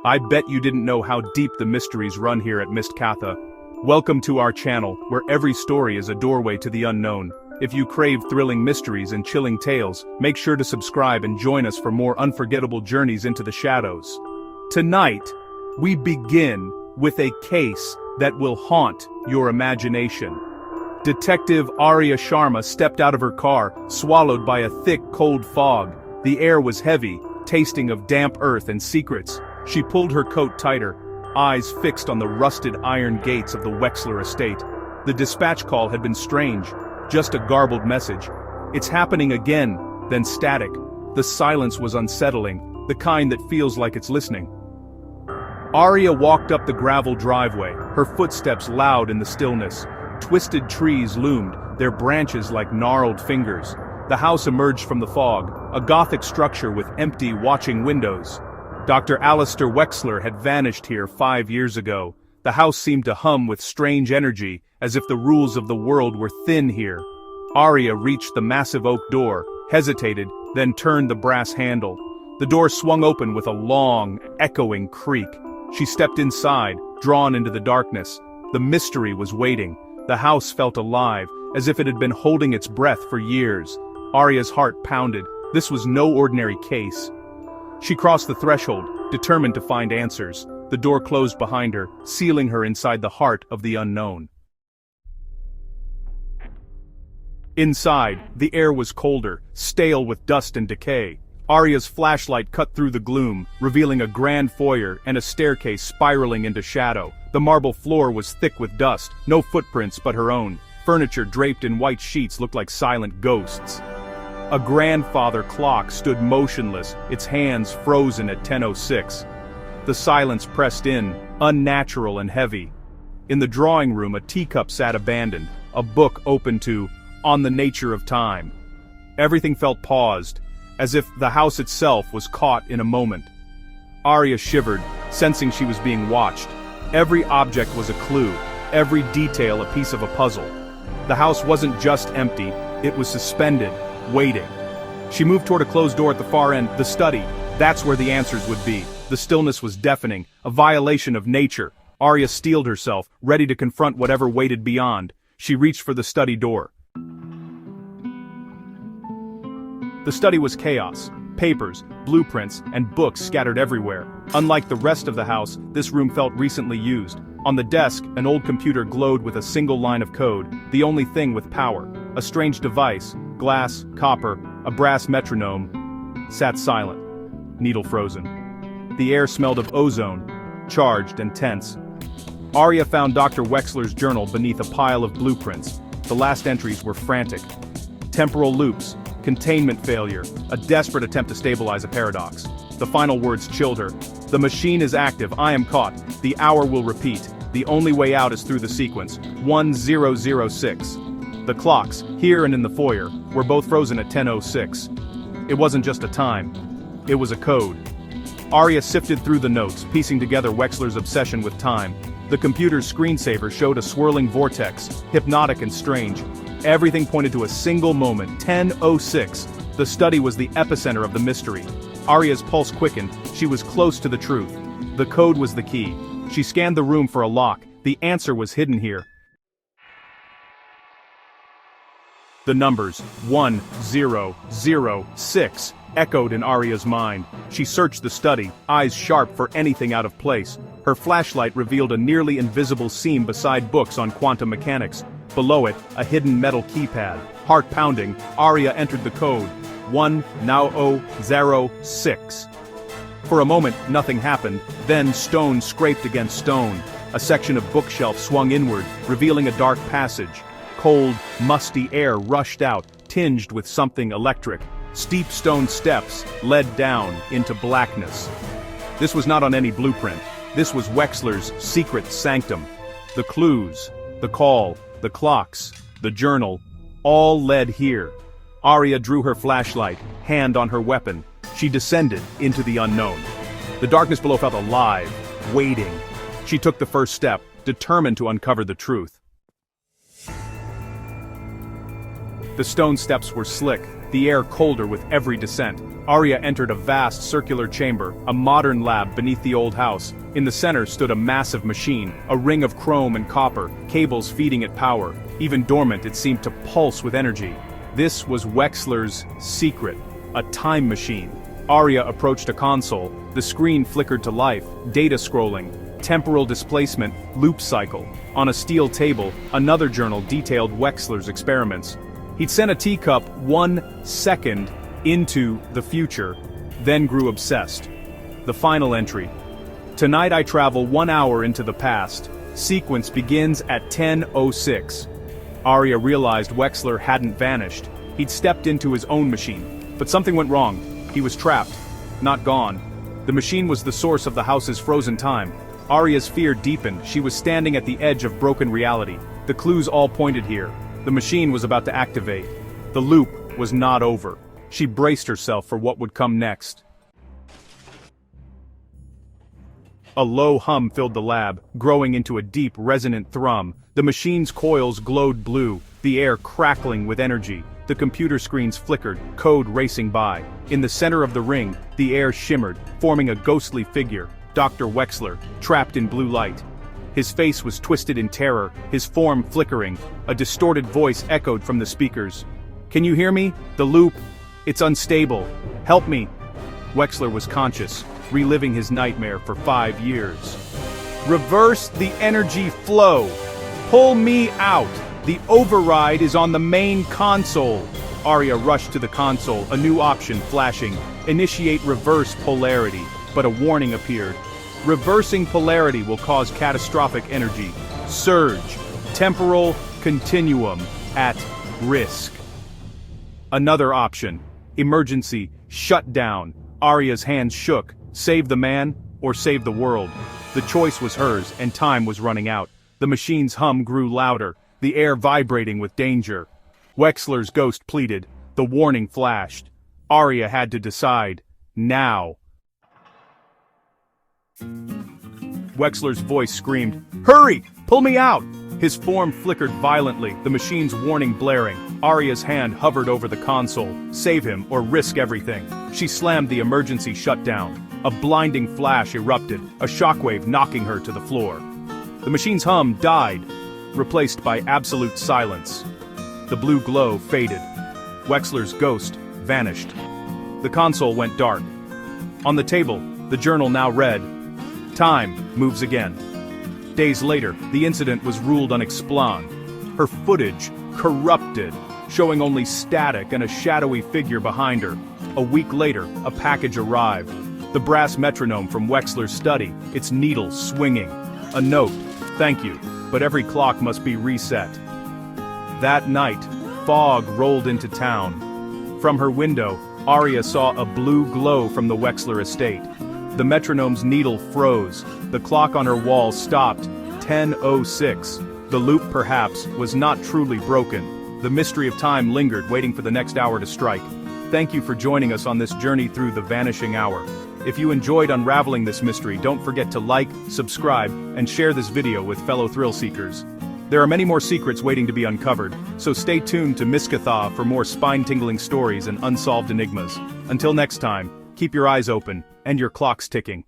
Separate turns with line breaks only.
I bet you didn't know how deep the mysteries run here at Mistkatha. Welcome to our channel, where every story is a doorway to the unknown. If you crave thrilling mysteries and chilling tales, make sure to subscribe and join us for more unforgettable journeys into the shadows. Tonight, we begin with a case that will haunt your imagination. Detective Arya Sharma stepped out of her car, swallowed by a thick, cold fog. The air was heavy, tasting of damp earth and secrets. She pulled her coat tighter, eyes fixed on the rusted iron gates of the Wexler estate. The dispatch call had been strange, just a garbled message. "It's happening again," then static. The silence was unsettling, the kind that feels like it's listening. Arya walked up the gravel driveway, her footsteps loud in the stillness. Twisted trees loomed, their branches like gnarled fingers. The house emerged from the fog, a Gothic structure with empty, watching windows. Dr. Alistair Wexler had vanished here 5 years ago. The house seemed to hum with strange energy, as if the rules of the world were thin here. Arya reached the massive oak door, hesitated, then turned the brass handle. The door swung open with a long, echoing creak. She stepped inside, drawn into the darkness. The mystery was waiting. The house felt alive, as if it had been holding its breath for years. Arya's heart pounded. This was no ordinary case. She crossed the threshold, determined to find answers. The door closed behind her, sealing her inside the heart of the unknown. Inside, the air was colder, stale with dust and decay. Arya's flashlight cut through the gloom, revealing a grand foyer and a staircase spiraling into shadow. The marble floor was thick with dust, no footprints but her own. Furniture draped in white sheets looked like silent ghosts. A grandfather clock stood motionless, its hands frozen at 10:06. The silence pressed in, unnatural and heavy. In the drawing room, a teacup sat abandoned, a book open to On the Nature of Time. Everything felt paused, as if the house itself was caught in a moment. Arya shivered, sensing she was being watched. Every object was a clue, every detail a piece of a puzzle. The house wasn't just empty, it was suspended, waiting. She moved toward a closed door at the far end, the study. That's where the answers would be. The stillness was deafening, a violation of nature. Arya steeled herself, ready to confront whatever waited beyond. She reached for the study door. The study was chaos. Papers, blueprints, and books scattered everywhere. Unlike the rest of the house, this room felt recently used. On the desk, an old computer glowed with a single line of code, the only thing with power. A strange device, glass, copper, a brass metronome, sat silent, needle frozen. The air smelled of ozone, charged and tense. Arya found Dr. Wexler's journal beneath a pile of blueprints. The last entries were frantic. Temporal loops, containment failure, a desperate attempt to stabilize a paradox. The final words chilled her. "The machine is active, I am caught. The hour will repeat. The only way out is through the sequence. 1006. The clocks, here and in the foyer, were both frozen at 10:06. It wasn't just a time. It was a code. Arya sifted through the notes, piecing together Wexler's obsession with time. The computer's screensaver showed a swirling vortex, hypnotic and strange. Everything pointed to a single moment, 10:06. The study was the epicenter of the mystery. Arya's pulse quickened, she was close to the truth. The code was the key. She scanned the room for a lock. The answer was hidden here. The numbers, 1006, echoed in Arya's mind. She searched the study, eyes sharp for anything out of place. Her flashlight revealed a nearly invisible seam beside books on quantum mechanics. Below it, a hidden metal keypad. Heart pounding, Arya entered the code, 1006. For a moment, nothing happened, then stone scraped against stone. A section of bookshelf swung inward, revealing a dark passage. Cold, musty air rushed out, tinged with something electric. Steep stone steps led down into blackness. This was not on any blueprint. This was Wexler's secret sanctum. The clues, the call, the clocks, the journal, all led here. Arya drew her flashlight, hand on her weapon. She descended into the unknown. The darkness below felt alive, waiting. She took the first step, determined to uncover the truth. The stone steps were slick, the air colder with every descent. Arya entered a vast circular chamber, a modern lab beneath the old house. In the center stood a massive machine, a ring of chrome and copper, cables feeding it power. Even dormant, it seemed to pulse with energy. This was Wexler's secret, a time machine. Arya approached a console. The screen flickered to life, data scrolling, temporal displacement, loop cycle. On a steel table, another journal detailed Wexler's experiments. He'd sent a teacup 1 second into the future, then grew obsessed. The final entry. Tonight I travel 1 hour into the past. Sequence begins at 10:06. Arya realized Wexler hadn't vanished. He'd stepped into his own machine. But something went wrong. He was trapped, not gone. The machine was the source of the house's frozen time. Arya's fear deepened. She was standing at the edge of broken reality. The clues all pointed here. The machine was about to activate. The loop was not over. She braced herself for what would come next. A low hum filled the lab, growing into a deep, resonant thrum. The machine's coils glowed blue, the air crackling with energy. The computer screens flickered, code racing by. In the center of the ring, the air shimmered, forming a ghostly figure, Dr. Wexler, trapped in blue light. His face was twisted in terror, his form flickering. A distorted voice echoed from the speakers. "Can you hear me? The loop. It's unstable. Help me." Wexler was conscious, reliving his nightmare for 5 years. "Reverse the energy flow. Pull me out. The override is on the main console." Arya rushed to the console, a new option flashing. Initiate reverse polarity, but a warning appeared. Reversing polarity will cause catastrophic energy surge. Temporal continuum at risk. Another option. Emergency shutdown. Arya's hands shook. Save the man, or save the world. The choice was hers, and time was running out. The machine's hum grew louder, the air vibrating with danger. Wexler's ghost pleaded. The warning flashed. Arya had to decide. Now. Wexler's voice screamed, "Hurry! Pull me out!" His form flickered violently, the machine's warning blaring. Arya's hand hovered over the console. Save him or risk everything. She slammed the emergency shutdown. A blinding flash erupted, a shockwave knocking her to the floor. The machine's hum died, replaced by absolute silence. The blue glow faded. Wexler's ghost vanished. The console went dark. On the table, the journal now read, "Time moves again." Days later, the incident was ruled unexplained. Her footage corrupted, showing only static and a shadowy figure behind her. A week later, a package arrived. The brass metronome from Wexler's study, its needle swinging. A note, "Thank you, but every clock must be reset." That night, fog rolled into town. From her window, Arya saw a blue glow from the Wexler estate. The metronome's needle froze. The clock on her wall stopped. 10:06. The loop, perhaps, was not truly broken. The mystery of time lingered, waiting for the next hour to strike. Thank you for joining us on this journey through the vanishing hour. If you enjoyed unraveling this mystery, don't forget to like, subscribe, and share this video with fellow thrill seekers. There are many more secrets waiting to be uncovered, so stay tuned to Miskatha for more spine-tingling stories and unsolved enigmas. Until next time, keep your eyes open, and your clocks ticking.